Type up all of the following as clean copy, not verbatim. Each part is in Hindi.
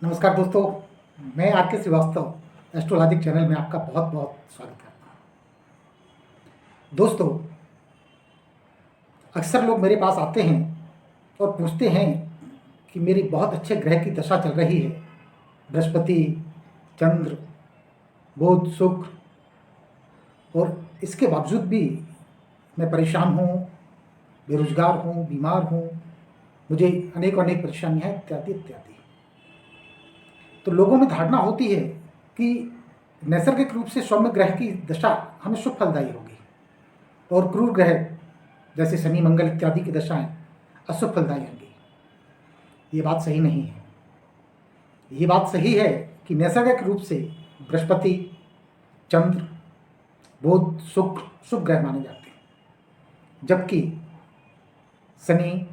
नमस्कार दोस्तों, मैं आर के श्रीवास्तव एस्ट्रोलॉजिक चैनल में आपका बहुत बहुत स्वागत करता हूँ। दोस्तों, अक्सर लोग मेरे पास आते हैं और पूछते हैं कि मेरी बहुत अच्छे ग्रह की दशा चल रही है, बृहस्पति, चंद्र, बुध, शुक्र, और इसके बावजूद भी मैं परेशान हूँ, बेरोजगार हूँ, बीमार हूँ, मुझे अनेक अनेक परेशानियाँ इत्यादि इत्यादि। तो लोगों में धारणा होती है कि नैसर्गिक रूप से सौम्य ग्रह की दशा हमें शुभ फलदायी होगी और क्रूर ग्रह जैसे शनि, मंगल इत्यादि की दशाएं अशुभ फलदायी होंगी। ये बात सही नहीं है। ये बात सही है कि नैसर्गिक रूप से बृहस्पति, चंद्र, बुध, शुक्र शुभ ग्रह माने जाते हैं, जबकि शनि,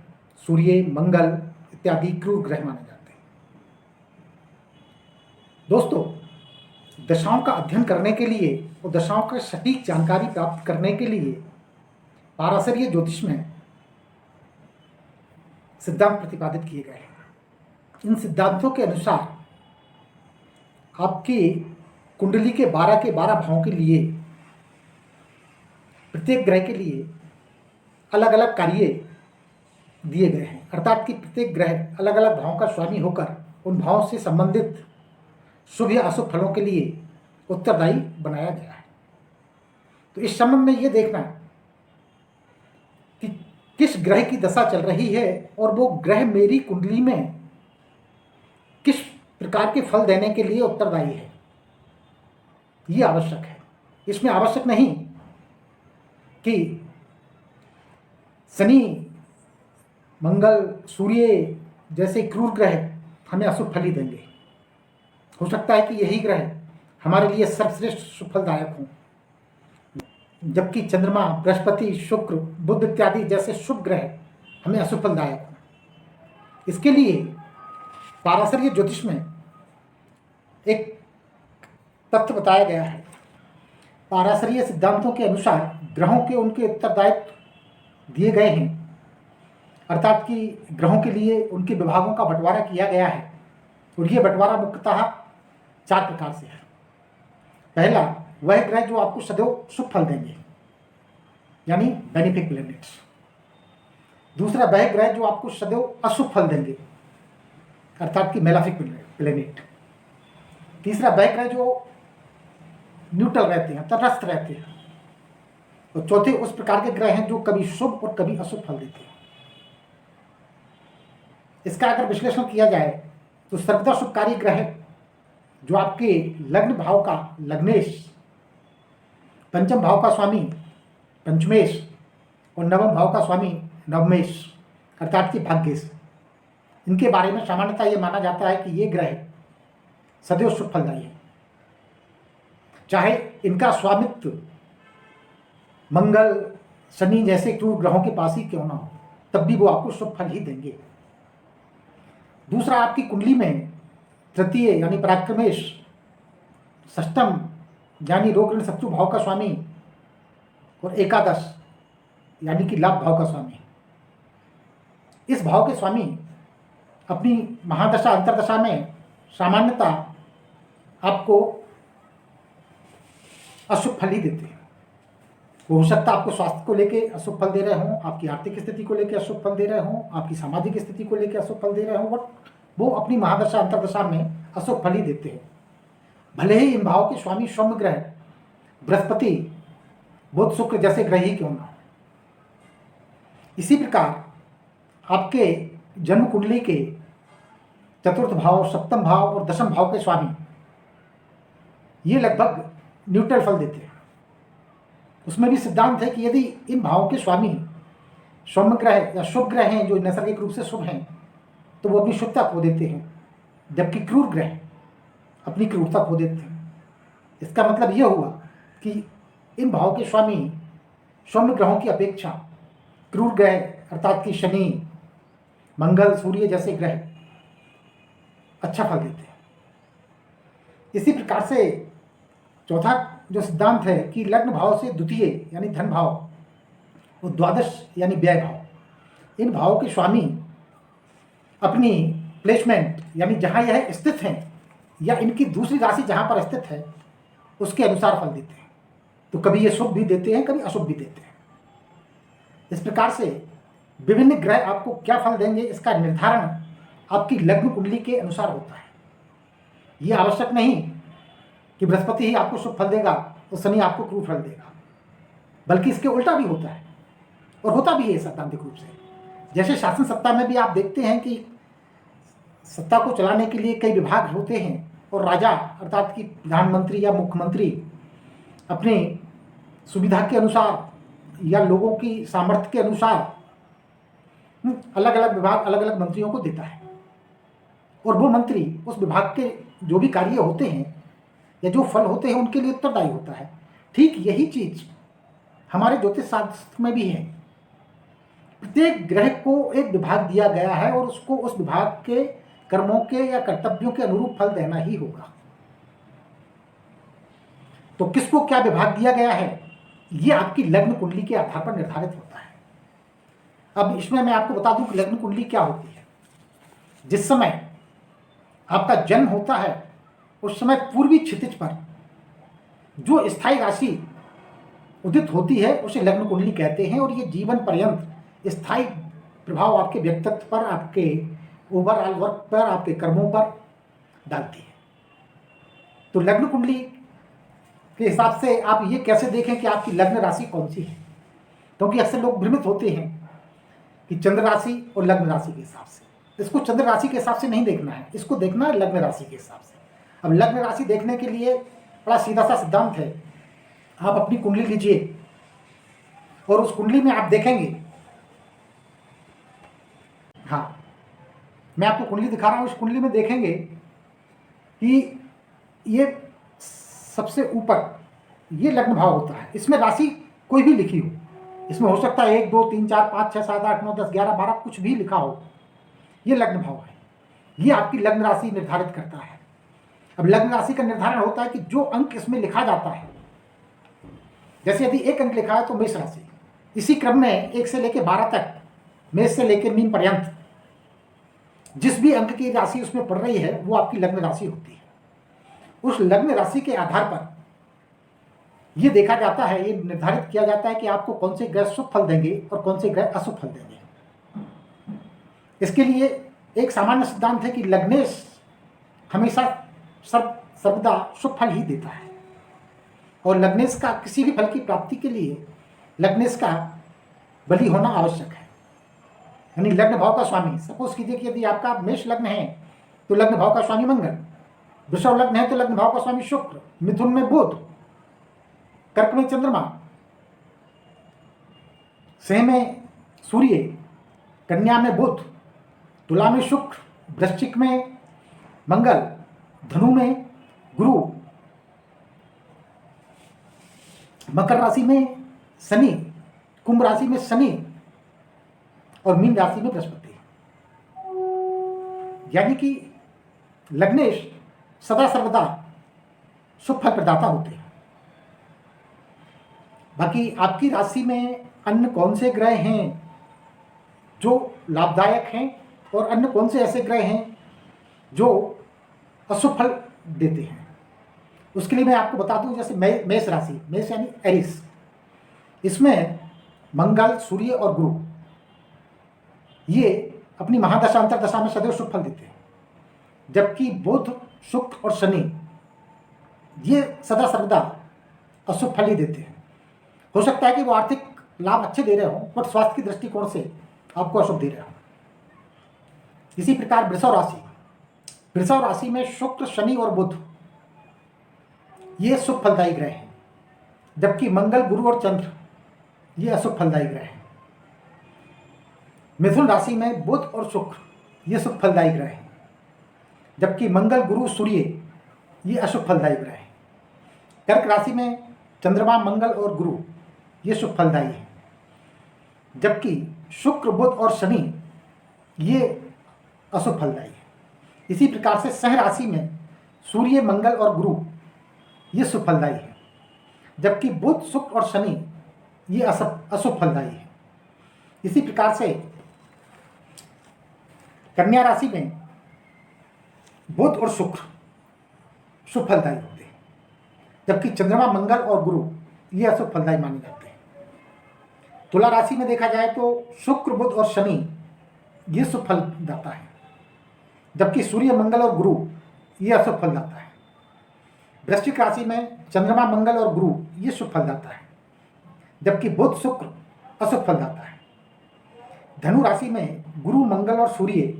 सूर्य, मंगल इत्यादि क्रूर ग्रह माने जाते हैं। दोस्तों, दशाओं का अध्ययन करने के लिए और दशाओं की सटीक जानकारी प्राप्त करने के लिए पाराशरीय ज्योतिष में सिद्धांत प्रतिपादित किए गए हैं। इन सिद्धांतों के अनुसार आपकी कुंडली के 12 के 12 भावों के लिए, प्रत्येक ग्रह के लिए अलग अलग कार्य दिए गए हैं, अर्थात कि प्रत्येक ग्रह अलग अलग भावों का स्वामी होकर उन भावों से संबंधित शुभ या अशुभ फलों के लिए उत्तरदायी बनाया गया है। तो इस संबंध में यह देखना कि किस ग्रह की दशा चल रही है और वो ग्रह मेरी कुंडली में किस प्रकार के फल देने के लिए उत्तरदायी है, ये आवश्यक है। इसमें आवश्यक नहीं कि शनि, मंगल, सूर्य जैसे क्रूर ग्रह हमें अशुभ फल ही देंगे। हो सकता है कि यही ग्रह हमारे लिए सर्वश्रेष्ठ शुभ फलदायक हों, जबकि चंद्रमा, बृहस्पति, शुक्र, बुध इत्यादि जैसे शुभ ग्रह हमें अशुभ फलदायक हों। इसके लिए पाराशरीय ज्योतिष में एक तथ्य बताया गया है। पाराशरीय सिद्धांतों के अनुसार ग्रहों के उनके उत्तरदायित्व दिए गए हैं, अर्थात कि ग्रहों के लिए उनके विभागों का बंटवारा किया गया है, और ये बंटवारा मुख्यतः 4 प्रकार से है। पहला, वह ग्रह जो आपको सदैव शुभ फल देंगे, यानी बेनिफिक प्लैनेट्स। दूसरा, वह ग्रह जो आपको सदैव अशुभ फल देंगे, अर्थात कि मेलाफिक प्लैनेट। तीसरा, वह ग्रह जो न्यूट्रल रहते हैं, तटस्थ रहते हैं। और चौथे, उस प्रकार के ग्रह हैं जो कभी शुभ और कभी अशुभ फल देते हैं। इसका अगर विश्लेषण किया जाए तो सर्वदा शुभकारी ग्रह जो आपके लग्न भाव का लग्नेश, पंचम भाव का स्वामी पंचमेश और नवम भाव का स्वामी नवमेश, अर्थात कि भाग्येश, इनके बारे में सामान्यतः यह माना जाता है कि ये ग्रह सदैव शुभ फलदायी है। चाहे इनका स्वामित्व मंगल, शनि जैसे क्रूर ग्रहों के पास ही क्यों ना हो, तब भी वो आपको शुभ फल ही देंगे। दूसरा, आपकी कुंडली में तृतीय यानी पराक्रमेश, षष्टम यानी रोग ऋण शत्रु भाव का स्वामी और एकादश यानी कि लाभ भाव का स्वामी, इस भाव के स्वामी अपनी महादशा अंतरदशा में सामान्यतः आपको अशुभ फल ही देते हैं। हो सकता है आपको स्वास्थ्य को लेकर अशुभ फल दे रहे हों, आपकी आर्थिक स्थिति को लेकर अशुभ फल दे रहे हों, आपकी सामाजिक स्थिति को लेकर अशुभ फल दे रहे हों, बट वो अपनी महादशा अंतरदशा में अशुभ फल ही देते हैं, भले ही इन भाव के स्वामी सौम्य ग्रह बृहस्पति, बुध, शुक्र जैसे ग्रह ही क्यों ना हो। इसी प्रकार आपके जन्म कुंडली के चतुर्थ भाव, सप्तम भाव और दशम भाव के स्वामी ये लगभग न्यूट्रल फल देते हैं। उसमें भी सिद्धांत है कि यदि इन भावों के स्वामी सौम्य ग्रह या शुभ ग्रह हैं जो नैसर्गिक रूप से शुभ हैं, तो वो अपनी शुभता खो देते हैं, जबकि क्रूर ग्रह अपनी क्रूरता खो देते हैं। इसका मतलब यह हुआ कि इन भाव के स्वामी सौम्य ग्रहों की अपेक्षा क्रूर ग्रह अर्थात कि शनि, मंगल, सूर्य जैसे ग्रह अच्छा फल देते हैं। इसी प्रकार से चौथा जो सिद्धांत है कि लग्न भाव से द्वितीय यानी धन भाव और द्वादश यानी व्यय भाव, इन भावों के स्वामी अपनी प्लेसमेंट यानी जहाँ यह स्थित हैं या इनकी दूसरी राशि जहाँ पर स्थित है उसके अनुसार फल देते हैं। तो कभी ये शुभ भी देते हैं, कभी अशुभ भी देते हैं। इस प्रकार से विभिन्न ग्रह आपको क्या फल देंगे इसका निर्धारण आपकी लग्न कुंडली के अनुसार होता है। ये आवश्यक नहीं कि बृहस्पति ही आपको शुभ फल देगा और शनि आपको क्रूर फल देगा, बल्कि इसके उल्टा भी होता है और होता भी है सैद्धांतिक रूप से। जैसे शासन सत्ता में भी आप देखते हैं कि सत्ता को चलाने के लिए कई विभाग होते हैं और राजा अर्थात कि प्रधानमंत्री या मुख्यमंत्री अपने सुविधा के अनुसार या लोगों की सामर्थ्य के अनुसार अलग अलग विभाग अलग अलग मंत्रियों को देता है और वो मंत्री उस विभाग के जो भी कार्य होते हैं या जो फल होते हैं उनके लिए उत्तरदायी होता है। ठीक यही चीज हमारे ज्योतिष शास्त्र में भी है। प्रत्येक ग्रह को एक विभाग दिया गया है और उसको उस विभाग के कर्मों के या कर्तव्यों के अनुरूप फल देना ही होगा। तो किसको क्या विभाग दिया गया है ये आपकी लग्न कुंडली के आधार पर निर्धारित होता है। अब इसमें मैं आपको बता दूं कि लग्न कुंडली क्या होती है। जिस समय आपका जन्म होता है उस समय पूर्वी क्षितिज पर जो स्थायी राशि उदित होती है उसे लग्न कुंडली कहते हैं और ये जीवन पर्यंत स्थायी प्रभाव आपके व्यक्तित्व पर, आपके ओवरऑल वर्क पर, आपके कर्मों पर डालती है। तो लग्न कुंडली के हिसाब से आप ये कैसे देखें कि आपकी लग्न राशि कौन सी है, क्योंकि अक्सर लोग भ्रमित होते हैं कि चंद्र राशि और लग्न राशि के हिसाब से। इसको चंद्र राशि के हिसाब से नहीं देखना है, इसको देखना है लग्न राशि के हिसाब से। अब लग्न राशि देखने के लिए बड़ा सीधा सा सिद्धांत है। आप अपनी कुंडली लीजिए और उस कुंडली में आप देखेंगे, हाँ मैं आपको कुंडली दिखा रहा हूं, उस कुंडली में देखेंगे कि ये सबसे ऊपर ये लग्न भाव होता है। इसमें राशि कोई भी लिखी हो, इसमें हो सकता है 1 2 3 4 5 6 7 8 9 10 11 12 कुछ भी लिखा हो, ये लग्न भाव है। ये आपकी लग्न राशि निर्धारित करता है। अब लग्न राशि का निर्धारण होता है कि जो अंक इसमें लिखा जाता है, जैसे यदि 1 अंक लिखा है तो मेष राशि, इसी क्रम में 1 से लेकर 12 तक मेष से लेकर मीन पर्यंत जिस भी अंक की राशि उसमें पड़ रही है वो आपकी लग्न राशि होती है। उस लग्न राशि के आधार पर यह देखा जाता है, ये निर्धारित किया जाता है कि आपको कौन से ग्रह शुभ फल देंगे और कौन से ग्रह अशुभ फल देंगे। इसके लिए एक सामान्य सिद्धांत है कि लग्नेश हमेशा सर्वदा शुभ फल ही देता है और लग्नेश का किसी भी फल की प्राप्ति के लिए लग्नेश का बलि होना आवश्यक है। यानी लग्न भाव का स्वामी, सपोज कीजिए कि यदि आपका मेष लग्न है तो लग्न भाव का स्वामी मंगल, वृषभ लग्न है तो लग्न भाव का स्वामी शुक्र, मिथुन में बुध, कर्क में चंद्रमा, सिंह में सूर्य, कन्या में बुध, तुला में शुक्र, वृश्चिक में मंगल, धनु में गुरु, मकर राशि में शनि, कुंभ राशि में शनि और मीन राशि में बृहस्पति। यानी कि लग्नेश सदा सर्वदा शुभ फल प्रदाता होते हैं। बाकी आपकी राशि में अन्य कौन से ग्रह हैं जो लाभदायक हैं और अन्य कौन से ऐसे ग्रह हैं जो अशुभ फल देते हैं, उसके लिए मैं आपको बता दूं। जैसे मेष राशि, मेष यानी एरिस, इसमें मंगल, सूर्य और गुरु ये अपनी महादशा अंतरदशा में सदैव शुभ फल देते हैं, जबकि बुध, शुक्र और शनि ये सदा सर्वदा अशुभ फल ही देते हैं। हो सकता है कि वो आर्थिक लाभ अच्छे दे रहे हो बट स्वास्थ्य की दृष्टिकोण से आपको अशुभ दे रहे हो। इसी प्रकार वृषभ राशि, वृषभ राशि में शुक्र, शनि और बुध ये शुभ फलदायी ग्रह हैं, जबकि मंगल, गुरु और चंद्र ये अशुभ फलदायी ग्रह हैं। मिथुन राशि में बुध और शुक्र ये शुभ फलदायी ग्रह हैं, जबकि मंगल, गुरु, सूर्य ये अशुभ फलदायी ग्रह हैं। कर्क राशि में चंद्रमा, मंगल और गुरु ये शुभ फलदायी है, जबकि शुक्र, बुध और शनि ये अशुभ फलदायी है। इसी प्रकार से सिंह राशि में सूर्य, मंगल और गुरु ये शुभ फलदायी है, जबकि बुध, शुक्र और शनि ये अशुभ फलदायी है। इसी प्रकार से कन्या राशि में बुध और शुक्र शुभ फलदायी होते हैं, जबकि चंद्रमा, मंगल और गुरु ये अशुभ फलदायी माने जाते हैं। तुला राशि में देखा जाए तो शुक्र, बुध और शनि ये शुभ फल दाता है, जबकि सूर्य, मंगल और गुरु ये अशुभ फल दाता है। वृश्चिक राशि में चंद्रमा, मंगल और गुरु ये शुभ फल दाता है, जबकि बुध, शुक्र अशुभ फल दाता है। धनु राशि में गुरु, मंगल और सूर्य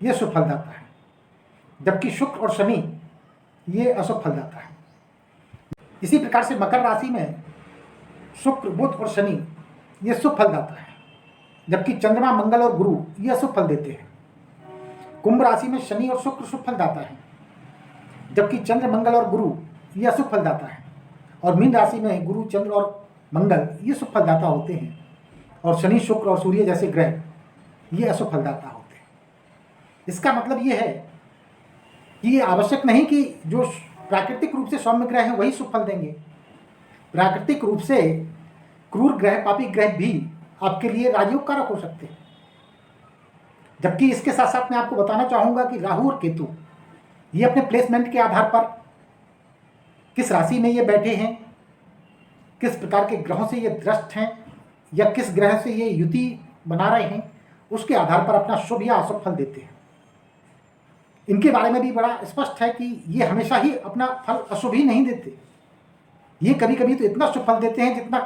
ये शुभ फल दाता है, जबकि शुक्र और शनि ये अशुभ फल दाता है। इसी प्रकार से मकर राशि में शुक्र, बुध और शनि ये शुभ फल दाता है, जबकि चंद्रमा, मंगल और गुरु ये अशुभ फल देते हैं। कुंभ राशि में शनि और शुक्र शुभ फल दाता है, जबकि चंद्र, मंगल और गुरु ये अशुभ फल दाता है। और मीन राशि में गुरु, चंद्र और मंगल ये शुभ फलदाता होते हैं, और शनि, शुक्र और सूर्य जैसे ग्रह ये अशुभ फलदाता होते हैं। इसका मतलब ये है कि ये आवश्यक नहीं कि जो प्राकृतिक रूप से सौम्य ग्रह हैं वही शुभ फल देंगे। प्राकृतिक रूप से क्रूर ग्रह, पापी ग्रह भी आपके लिए राजयोग कारक हो सकते हैं। जबकि इसके साथ साथ मैं आपको बताना चाहूंगा कि राहु और केतु ये अपने प्लेसमेंट के आधार पर किस राशि में ये बैठे हैं, किस प्रकार के ग्रहों से ये द्रष्ट हैं, या किस ग्रह से ये युति बना रहे हैं, उसके आधार पर अपना शुभ या अशुभ फल देते हैं। इनके बारे में भी बड़ा स्पष्ट है कि ये हमेशा ही अपना फल अशुभ ही नहीं देते। ये कभी कभी तो इतना शुभ फल देते हैं जितना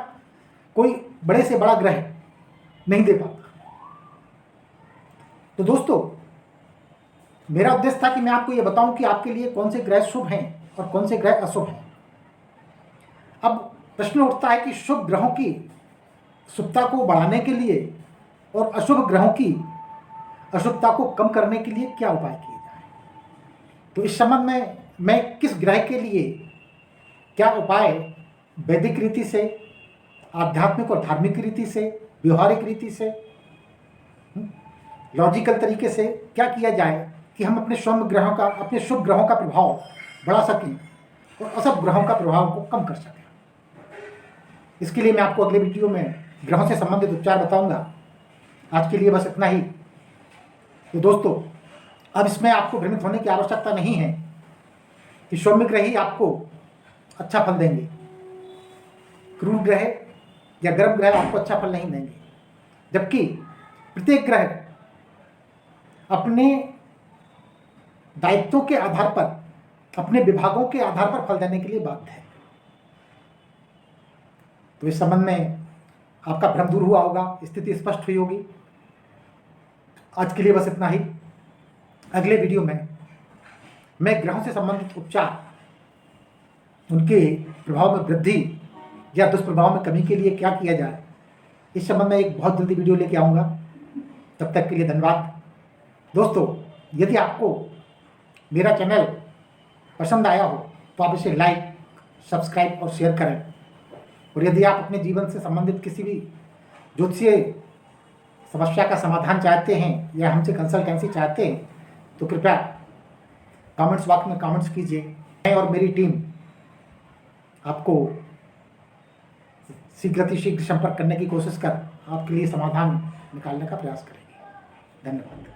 कोई बड़े से बड़ा ग्रह नहीं दे पाता। तो दोस्तों, मेरा उद्देश्य था कि मैं आपको ये बताऊं कि आपके लिए कौन से ग्रह शुभ हैं और कौन से ग्रह अशुभ हैं। अब प्रश्न उठता है कि शुभ ग्रहों की शुभता को बढ़ाने के लिए और अशुभ ग्रहों की अशुभता को कम करने के लिए क्या उपाय किए जाए। तो इस संबंध में मैं किस ग्रह के लिए क्या उपाय वैदिक रीति से, आध्यात्मिक और धार्मिक रीति से, व्यवहारिक रीति से, लॉजिकल तरीके से क्या किया जाए कि हम अपने शुभ ग्रहों का प्रभाव बढ़ा सकें और अशुभ ग्रहों का प्रभाव को कम कर सकें। इसके लिए मैं आपको अगले वीडियो में ग्रहों से संबंधित उपचार बताऊंगा। आज के लिए बस इतना ही। तो दोस्तों, अब इसमें आपको भ्रमित होने की आवश्यकता नहीं है कि सौम्य ग्रह ही आपको अच्छा फल देंगे, क्रूर ग्रह या गर्म ग्रह आपको अच्छा फल नहीं देंगे। जबकि प्रत्येक ग्रह अपने दायित्वों के आधार पर, अपने विभागों के आधार पर फल देने के लिए बाध्य है। तो इस संबंध में आपका भ्रम दूर हुआ होगा, स्थिति स्पष्ट हुई होगी। आज के लिए बस इतना ही। अगले वीडियो में मैं ग्रहों से संबंधित उपचार, उनके प्रभाव में वृद्धि या दुष्प्रभाव में कमी के लिए क्या किया जाए, इस संबंध में एक बहुत जल्दी वीडियो लेके आऊँगा। तब तक के लिए धन्यवाद। दोस्तों, यदि आपको मेरा चैनल पसंद आया हो तो आप इसे लाइक, सब्सक्राइब और शेयर करें। और यदि आप अपने जीवन से संबंधित किसी भी ज्योतिषीय समस्या का समाधान चाहते हैं या हमसे कंसल्टेंसी चाहते हैं तो कृपया कमेंट्स बॉक्स में कमेंट्स कीजिए। मैं और मेरी टीम आपको शीघ्र संपर्क करने की कोशिश कर आपके लिए समाधान निकालने का प्रयास करेगी। धन्यवाद।